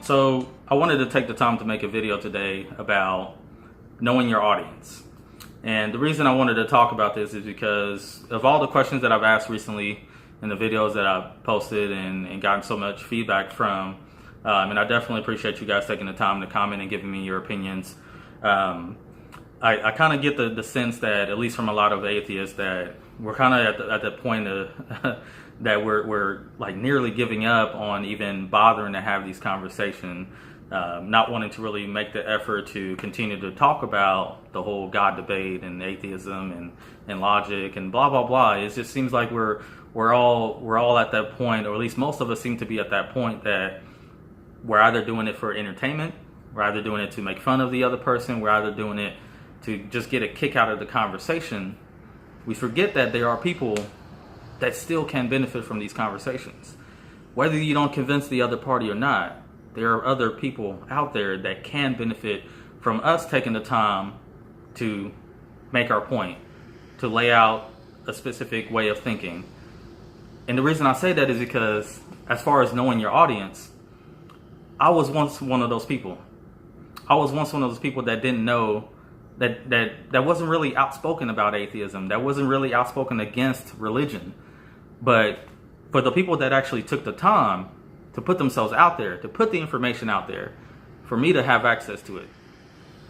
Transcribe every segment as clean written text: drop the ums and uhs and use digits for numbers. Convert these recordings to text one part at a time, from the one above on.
So I wanted to take the time to make a video today about knowing your audience. And the reason I wanted to talk about this is because of all the questions that I've asked recently in the videos that I've posted and gotten so much feedback from. And I definitely appreciate you guys taking the time to comment and giving me your opinions. I kind of get the sense that, at least from a lot of atheists, that we're kind of at the point of that we're like nearly giving up on even bothering to have these conversations, not wanting to really make the effort to continue to talk about the whole God debate and atheism and logic and blah blah blah. It just seems like we're all at that point, or at least most of us seem to be at that point, that we're either doing it for entertainment, we're either doing it to make fun of the other person, we're either doing it to just get a kick out of the conversation. We forget that there are people that still can benefit from these conversations. Whether you don't convince the other party or not, there are other people out there that can benefit from us taking the time to make our point, to lay out a specific way of thinking. And the reason I say that is because, as far as knowing your audience, I was once one of those people. I was once one of those people that didn't know, that wasn't really outspoken about atheism, that wasn't really outspoken against religion. But for the people that actually took the time to put themselves out there, to put the information out there, for me to have access to it,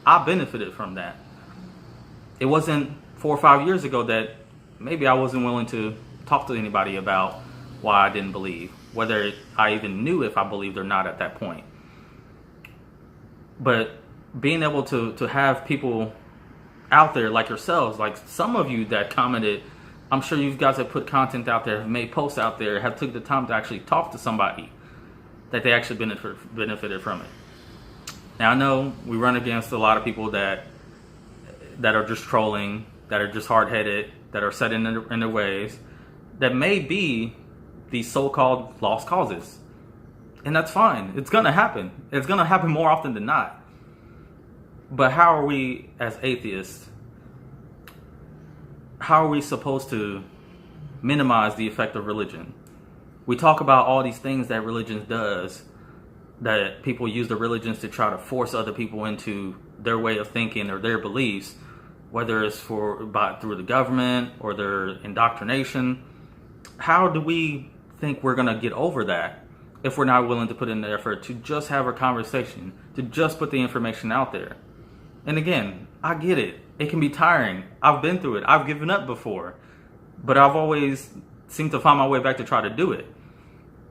I benefited from that. It wasn't 4 or 5 years ago that maybe I wasn't willing to talk to anybody about why I didn't believe, whether I even knew if I believed or not at that point. But being able to have people out there like yourselves, like some of you that commented, I'm sure you guys have put content out there, have made posts out there, have took the time to actually talk to somebody that they actually benefited from it. Now, I know we run against a lot of people that are just trolling, that are just hard-headed, that are set in their ways, that may be these so-called lost causes. And that's fine. It's going to happen. It's going to happen more often than not. But how are we, as atheists, how are we supposed to minimize the effect of religion? We talk about all these things that religion does, that people use the religions to try to force other people into their way of thinking or their beliefs, whether it's through the government or their indoctrination. How do we think we're going to get over that if we're not willing to put in the effort to just have a conversation, to just put the information out there? And again, I get it. It can be tiring. I've been through it. I've given up before. But I've always seemed to find my way back to try to do it.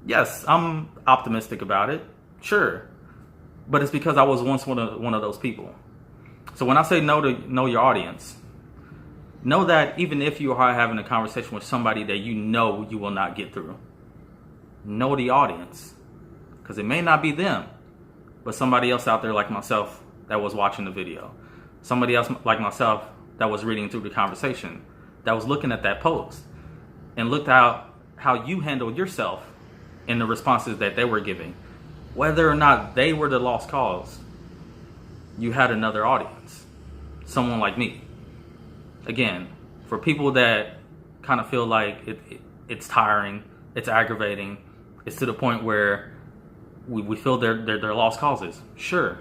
Yes, I'm optimistic about it. Sure. But it's because I was once one of those people. So when I say know your audience, know that even if you are having a conversation with somebody that you know you will not get through, know the audience. Because it may not be them, but somebody else out there like myself that was watching the video. Somebody else like myself that was reading through the conversation, that was looking at that post and looked out how you handled yourself in the responses that they were giving. Whether or not they were the lost cause, you had another audience, someone like me. Again, for people that kind of feel like it's tiring, it's aggravating, it's to the point where we feel they're lost causes, sure,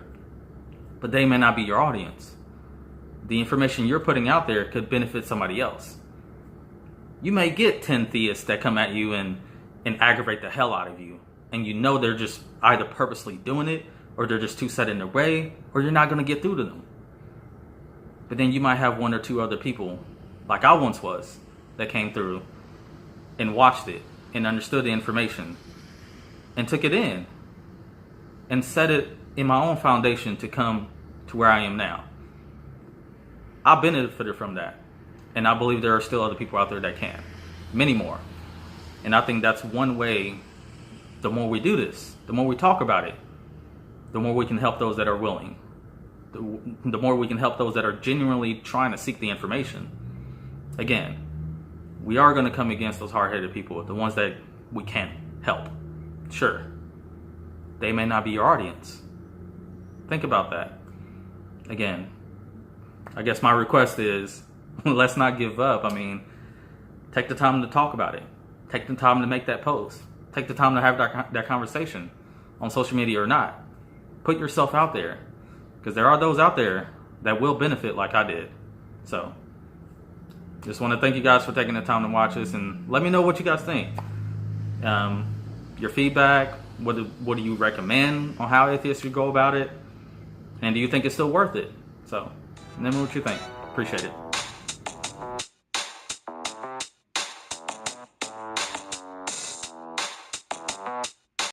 but they may not be your audience. The information you're putting out there could benefit somebody else. You may get 10 theists that come at you and aggravate the hell out of you, and you know they're just either purposely doing it, or they're just too set in their way, or you're not going to get through to them. But then you might have one or two other people, like I once was, that came through and watched it and understood the information and took it in and set it in my own foundation to come to where I am now. I benefited from that, and I believe there are still other people out there that can, many more. And I think that's one way. The more we do this, the more we talk about it, the more we can help those that are willing, the more we can help those that are genuinely trying to seek the information. Again, we are going to come against those hard-headed people, the ones that we can't help. Sure, they may not be your audience. Think about that. Again, I guess my request is, let's not give up. I mean, take the time to talk about it. Take the time to make that post. Take the time to have that conversation on social media or not. put yourself out there, because there are those out there that will benefit like I did. So just want to thank you guys for taking the time to watch this, and let me know what you guys think. Your feedback, what do you recommend on how atheists should go about it, and do you think it's still worth it? So let me know what you think. Appreciate it.